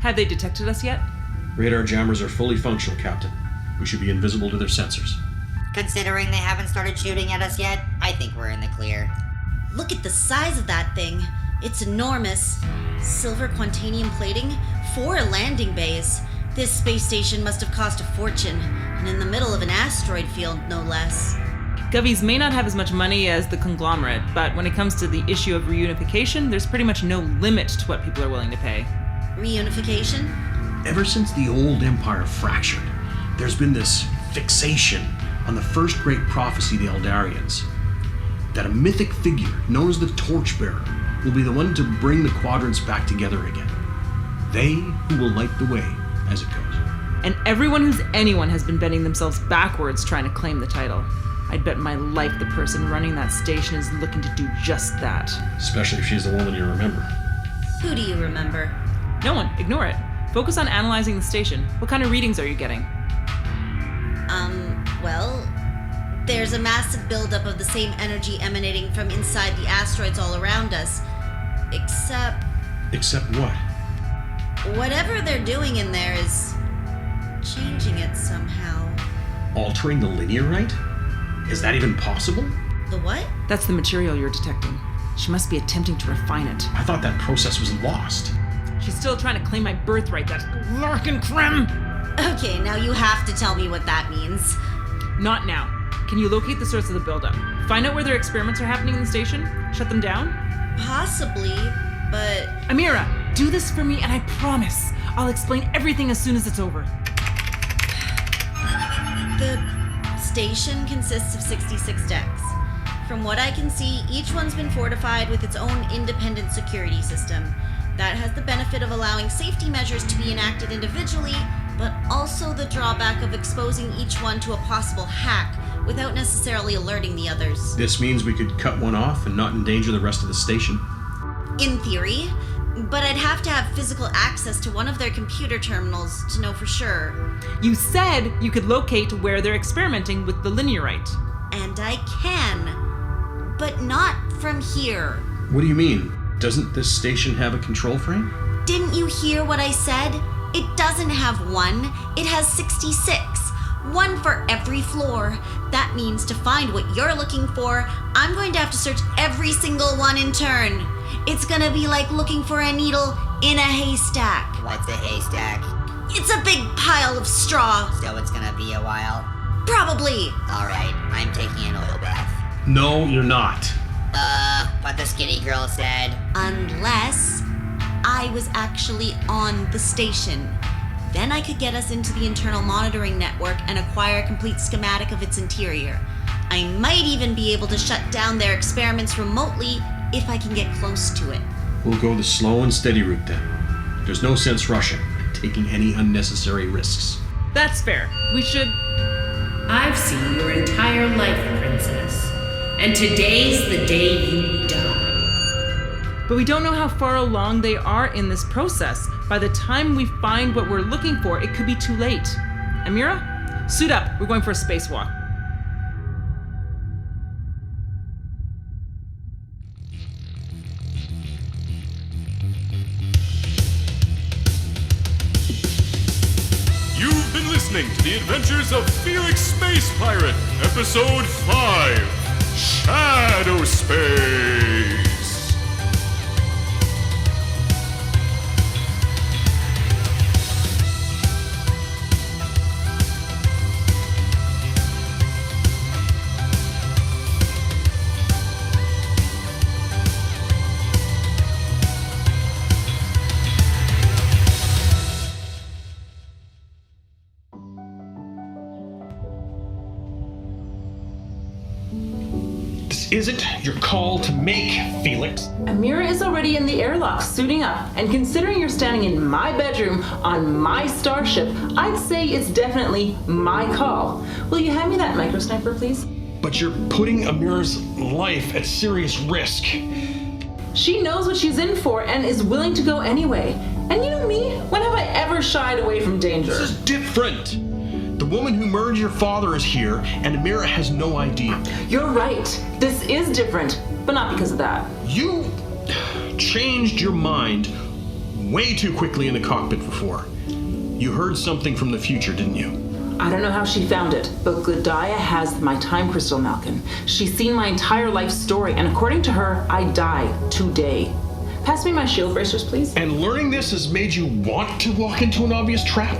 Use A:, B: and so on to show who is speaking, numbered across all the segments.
A: Have they detected us yet?
B: Radar jammers are fully functional, Captain. We should be invisible to their sensors.
C: Considering they haven't started shooting at us yet, I think we're in the clear.
D: Look at the size of that thing. It's enormous. Silver quantanium plating, 4 landing bays. This space station must have cost a fortune, and in the middle of an asteroid field, no less.
A: Govies may not have as much money as the conglomerate, but when it comes to the issue of reunification, there's pretty much no limit to what people are willing to pay.
D: Reunification?
B: Ever since the old empire fractured, there's been this fixation on the first great prophecy of the Eldarians. That a mythic figure, known as the Torchbearer, will be the one to bring the quadrants back together again. They who will light the way as it goes.
A: And everyone who's anyone has been bending themselves backwards trying to claim the title. I'd bet my life the person running that station is looking to do just that.
B: Especially if she's the woman you remember.
D: Who do you remember?
A: No one. Ignore it. Focus on analyzing the station. What kind of readings are you getting?
D: Well, there's a massive buildup of the same energy emanating from inside the asteroids all around us. Except...
B: Except what?
D: Whatever they're doing in there is... changing it somehow.
B: Altering the linearite? Is that even possible?
D: The what?
A: That's the material you're detecting. She must be attempting to refine it.
B: I thought that process was lost.
A: She's still trying to claim my birthright, that larkin creme!
D: Okay, now you have to tell me what that means.
A: Not now. Can you locate the source of the buildup? Find out where their experiments are happening in the station? Shut them down?
D: Possibly, but...
A: Amira, do this for me and I promise I'll explain everything as soon as it's over.
D: The station consists of 66 decks. From what I can see, each one's been fortified with its own independent security system. That has the benefit of allowing safety measures to be enacted individually, but also the drawback of exposing each one to a possible hack without necessarily alerting the others.
B: This means we could cut one off and not endanger the rest of the station.
D: In theory, but I'd have to have physical access to one of their computer terminals to know for sure.
A: You said you could locate where they're experimenting with the linearite.
D: And I can, but not from here.
B: What do you mean? Doesn't this station have a control frame?
D: Didn't you hear what I said? It doesn't have one, it has 66. One for every floor. That means to find what you're looking for, I'm going to have to search every single one in turn. It's gonna be like looking for a needle in a haystack.
C: What's a haystack?
D: It's a big pile of straw.
C: So it's gonna be a while.
D: Probably.
C: Alright, I'm taking an oil bath.
B: No, you're not.
C: But the skinny girl said...
D: Unless I was actually on the station. Then I could get us into the internal monitoring network and acquire a complete schematic of its interior. I might even be able to shut down their experiments remotely if I can get close to it.
B: We'll go the slow and steady route then. There's no sense rushing, taking any unnecessary risks.
A: That's fair. We should...
E: I've seen your entire life, Princess. And today's the day you die.
A: But we don't know how far along they are in this process. By the time we find what we're looking for, it could be too late. Amira, suit up. We're going for a spacewalk.
F: You've been listening to the adventures of Felix Space Pirate, Episode 5, Shadow Space.
G: Isn't your call to make, Felix?
A: Amira is already in the airlock, suiting up, and considering you're standing in my bedroom on my starship, I'd say it's definitely my call. Will you hand me that micro sniper, please?
G: But you're putting Amira's life at serious risk.
A: She knows what she's in for and is willing to go anyway. And you know me, when have I ever shied away from danger?
G: This is different. The woman who murdered your father is here, and Amira has no idea.
A: You're right. This is different, but not because of that.
G: You changed your mind way too quickly in the cockpit before. You heard something from the future, didn't you?
A: I don't know how she found it, but Gladia has my time crystal, Malken. She's seen my entire life story, and according to her, I die today. Pass me my shield bracers, please.
G: And learning this has made you want to walk into an obvious trap?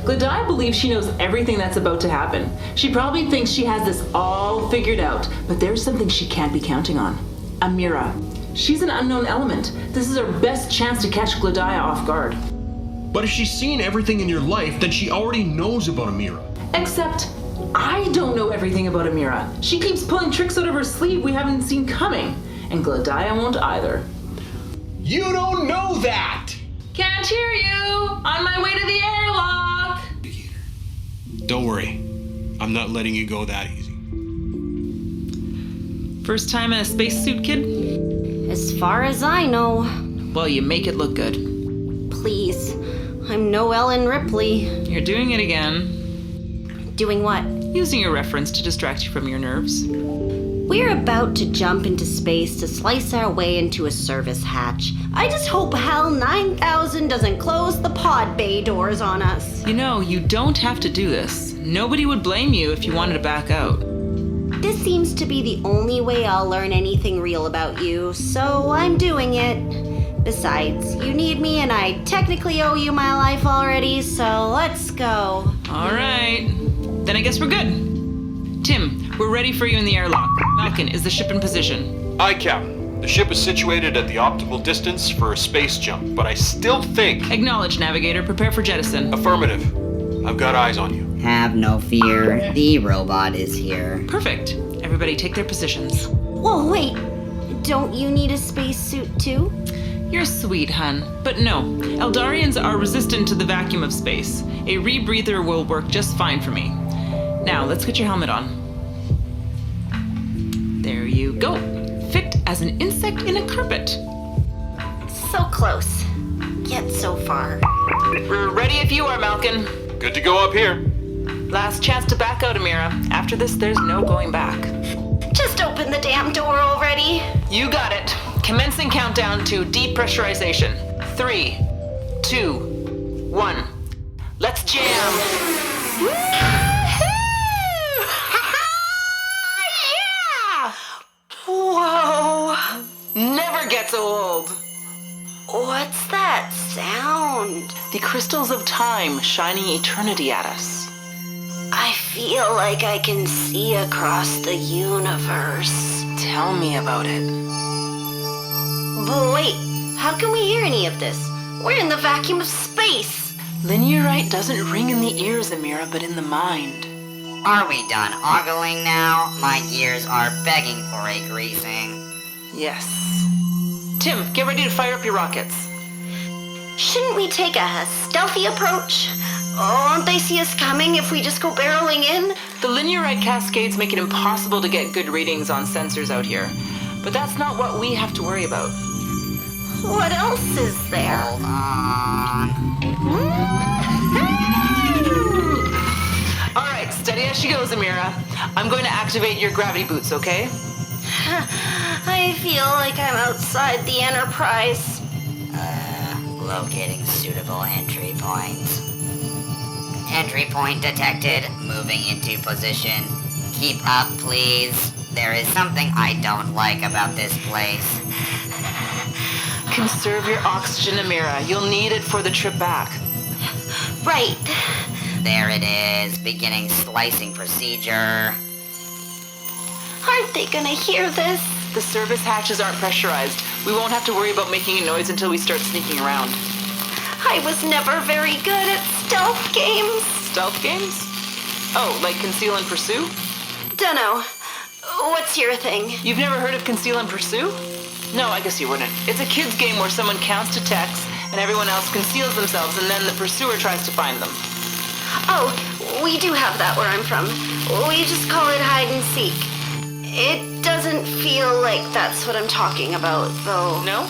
A: Gladia believes she knows everything that's about to happen. She probably thinks she has this all figured out, but there's something she can't be counting on. Amira. She's an unknown element. This is her best chance to catch Gladia off guard.
G: But if she's seen everything in your life, then she already knows about Amira.
A: Except, I don't know everything about Amira. She keeps pulling tricks out of her sleeve we haven't seen coming. And Gladia won't either.
G: You don't know that!
A: Can't hear you! On my way to the airlock!
G: Don't worry. I'm not letting you go that easy.
A: First time in a spacesuit, kid?
H: As far as I know.
A: Well, you make it look good.
H: Please. I'm no Ellen Ripley.
A: You're doing it again.
H: Doing what?
A: Using your reference to distract you from your nerves.
H: We're about to jump into space to slice our way into a service hatch. I just hope HAL 9000 doesn't close the pod bay doors on us.
A: You know, you don't have to do this. Nobody would blame you if you wanted to back out.
H: This seems to be the only way I'll learn anything real about you, so I'm doing it. Besides, you need me and I technically owe you my life already, so let's go.
A: All right. Then I guess we're good. Tim, we're ready for you in the airlock. Malken, is the ship in position?
G: Aye, Captain. The ship is situated at the optimal distance for a space jump, but I still think...
A: Acknowledge, Navigator. Prepare for jettison.
G: Affirmative. I've got eyes on you.
C: Have no fear. The robot is here.
A: Perfect. Everybody take their positions.
H: Whoa, wait. Don't you need a spacesuit too?
A: You're sweet, hun. But no, Eldarians are resistant to the vacuum of space. A rebreather will work just fine for me. Now, let's get your helmet on. There you go. Fit as an insect in a carpet.
H: So close, yet so far.
A: We're ready if you are, Malken.
G: Good to go up here.
A: Last chance to back out, Amira. After this, there's no going back.
H: Just open the damn door already.
A: You got it. Commencing countdown to depressurization. 3, 2, 1. Let's jam. Whoa! Never gets old.
H: What's that sound?
A: The crystals of time shining eternity at us.
H: I feel like I can see across the universe.
A: Tell me about it.
H: But wait, how can we hear any of this? We're in the vacuum of space.
A: Linearite doesn't ring in the ears, Amira, but in the mind.
C: Are we done ogling now? My gears are begging for a greasing.
A: Yes. Tim, get ready to fire up your rockets.
H: Shouldn't we take a stealthy approach? Oh, won't they see us coming if we just go barreling in?
A: The linearite cascades make it impossible to get good readings on sensors out here. But that's not what we have to worry about.
H: What else is there?
C: Hold on.
A: All right, steady as she goes, Amira. I'm going to activate your gravity boots, okay?
H: I feel like I'm outside the Enterprise.
C: Locating suitable entry point. Entry point detected. Moving into position. Keep up, please. There is something I don't like about this place.
A: Conserve your oxygen, Amira. You'll need it for the trip back.
H: Right.
C: There it is. Beginning slicing procedure.
H: Aren't they gonna hear this?
A: The service hatches aren't pressurized. We won't have to worry about making a noise until we start sneaking around.
H: I was never very good at stealth games.
A: Stealth games? Oh, like Conceal and Pursue?
H: Dunno. What's your thing?
A: You've never heard of Conceal and Pursue? No, I guess you wouldn't. It's a kid's game where someone counts to text and everyone else conceals themselves and then the pursuer tries to find them.
H: Oh, we do have that where I'm from. We just call it hide and seek. It doesn't feel like that's what I'm talking about, though.
A: No?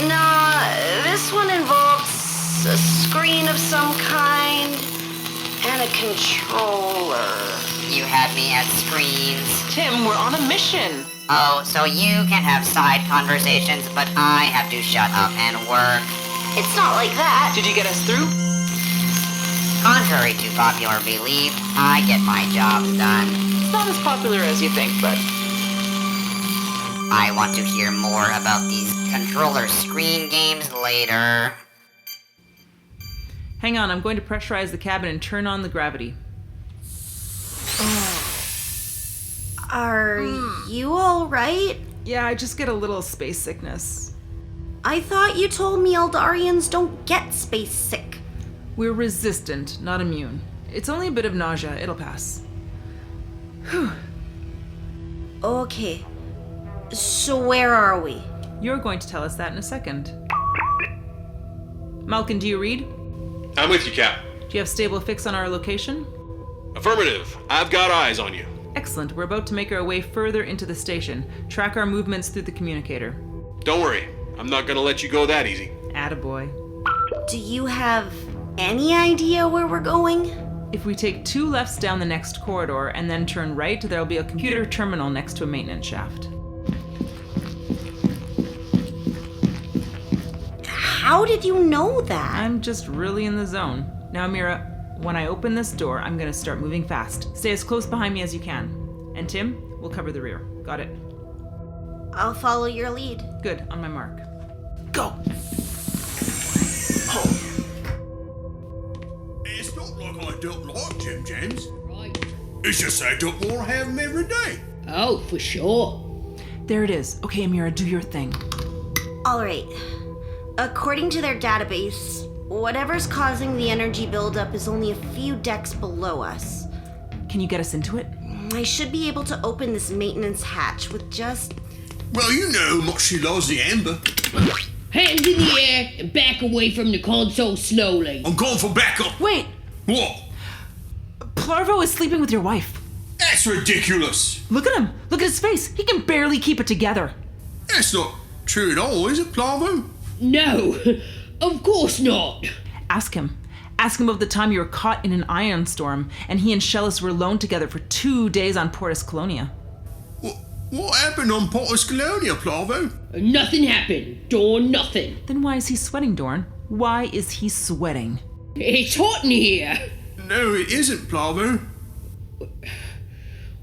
H: Nah, this one involves a screen of some kind and a controller.
C: You had me at screens.
A: Tim, we're on a mission.
C: Oh, so you can have side conversations, but I have to shut up and work.
H: It's not like that.
A: Did you get us through?
C: Contrary to popular belief, I get my jobs done.
A: It's not as popular as you think, but...
C: I want to hear more about these controller screen games later.
A: Hang on, I'm going to pressurize the cabin and turn on the gravity.
H: Are you alright?
A: Yeah, I just get a little space sickness.
H: I thought you told me Eldarians don't get space sick.
A: We're resistant, not immune. It's only a bit of nausea. It'll pass. Whew.
H: Okay. So where are we?
A: You're going to tell us that in a second. Malken, do you read?
G: I'm with you, Cap.
A: Do you have stable fix on our location?
G: Affirmative. I've got eyes on you.
A: Excellent. We're about to make our way further into the station. Track our movements through the communicator.
G: Don't worry. I'm not gonna let you go that easy.
A: Attaboy.
H: Do you have any idea where we're going?
A: If we take 2 lefts down the next corridor and then turn right, there'll be a computer terminal next to a maintenance shaft.
H: How did you know that?
A: I'm just really in the zone. Now, Amira, when I open this door, I'm gonna start moving fast. Stay as close behind me as you can. And Tim, we'll cover the rear. Got it?
H: I'll follow your lead.
A: Good, on my mark. Go!
I: It's not like I don't like Jim Jams.
J: Right.
I: It's just I don't want to have them every day.
J: Oh, for sure.
A: There it is. Okay, Amira, do your thing.
H: Alright. According to their database, whatever's causing the energy buildup is only a few decks below us.
A: Can you get us into it?
H: I should be able to open this maintenance hatch with just...
I: Well, you know how much she loves the amber.
J: Hands in the air and back away from the console slowly.
I: I'm going for backup.
A: Wait!
I: What?
A: Plarvo is sleeping with your wife.
I: That's ridiculous.
A: Look at him! Look at his face! He can barely keep it together.
I: That's not true at all, is it, Plavo?
J: No, of course not.
A: Ask him. Ask him about the time you were caught in an ion storm and he and Shellis were alone together for 2 days on Portus Colonia.
I: What happened on Portus Colonia, Plavo?
J: Nothing happened. Dorn, nothing.
A: Then why is he sweating, Dorn? Why is he sweating?
J: It's hot in here.
I: No, it isn't, Plavo.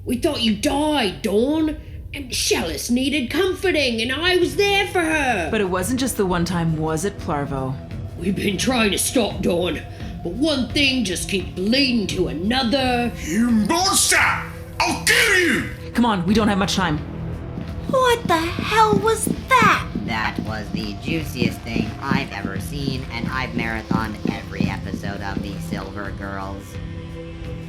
J: We thought you died, Dorn. And Shellis needed comforting, and I was there for her.
A: But it wasn't just the one time, was it, Plarvo?
J: We've been trying to stop Dorn, but one thing just keeps leading to another.
I: You monster! I'll kill you!
A: Come on, we don't have much time.
H: What the hell was that?
C: That was the juiciest thing I've ever seen, and I've marathoned every episode of the Silver Girls.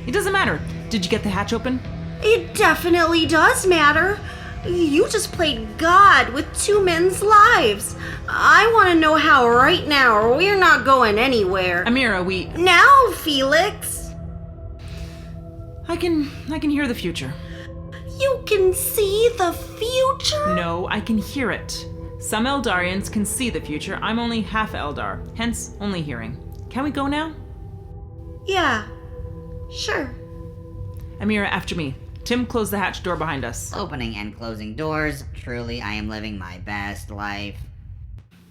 A: It doesn't matter. Did you get the hatch open?
H: It definitely does matter. You just played God with 2 men's lives. I want to know how right now, or we're not going anywhere.
A: Amira, we...
H: Now, Felix!
A: I can hear the future.
H: You can see the future?
A: No, I can hear it. Some Eldarians can see the future. I'm only half Eldar, hence only hearing. Can we go now?
H: Yeah, sure.
A: Amira, after me. Tim, close the hatch door behind us.
C: Opening and closing doors. Truly, I am living my best life.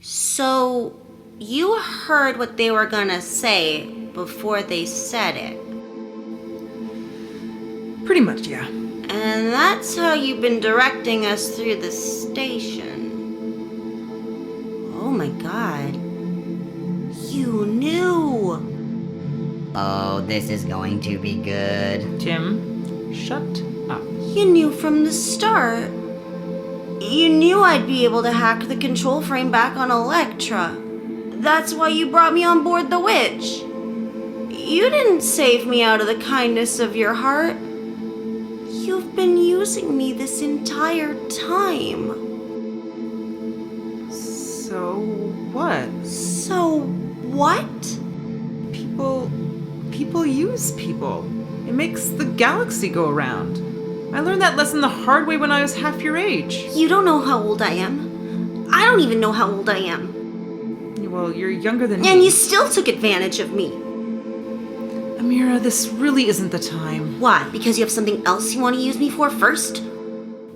H: So, you heard what they were gonna say before they said it.
A: Pretty much, yeah.
H: And that's how you've been directing us through the station. Oh my god. You knew!
C: Oh, this is going to be good.
A: Tim, shut up.
H: You knew from the start. You knew I'd be able to hack the control frame back on Electra. That's why you brought me on board the Witch. You didn't save me out of the kindness of your heart. You've been using me this entire time.
A: So what?
H: So what?
A: People use people. It makes the galaxy go around. I learned that lesson the hard way when I was half your age.
H: You don't know how old I am. I don't even know how old I am.
A: Well, you're younger than me.
H: And you still took advantage of me.
A: Amira, this really isn't the time.
H: Why? Because you have something else you want to use me for first?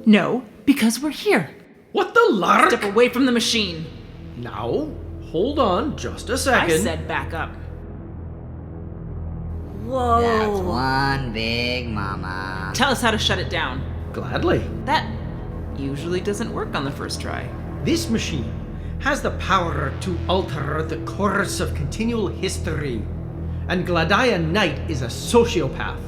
A: No, because we're here.
B: What the lark?
A: Step away from the machine.
B: Now,
K: Hold on just a second.
A: I said back up.
H: Whoa.
C: That's one big mama.
A: Tell us how to shut it down.
K: Gladly.
A: That usually doesn't work on the first try.
K: This machine has the power to alter the course of continual history. And Gladia Knight is a sociopath.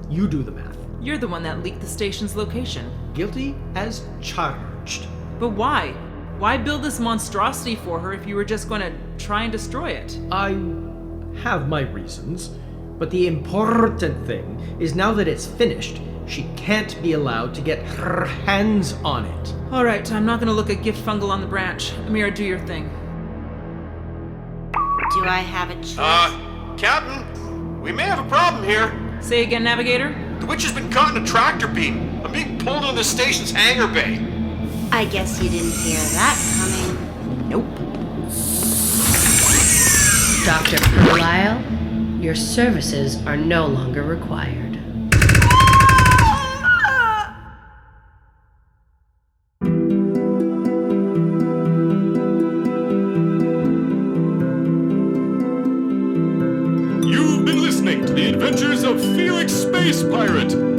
K: You do the math.
A: You're the one that leaked the station's location.
K: Guilty as charged.
A: But why? Why build this monstrosity for her if you were just going to try and destroy it?
K: I have my reasons, but the important thing is now that it's finished, she can't be allowed to get her hands on it.
A: All right, I'm not going to look at gift fungal on the branch. Amira, do your thing.
H: Do I have a choice?
G: Captain, we may have a problem here.
A: Say again, Navigator?
G: The witch has been caught in a tractor beam. I'm being pulled into the station's hangar bay.
H: I guess you didn't hear that coming.
A: Nope.
E: Dr. Purrlyle, your services are no longer required.
F: You've been listening to the adventures of Felix Space Pirate.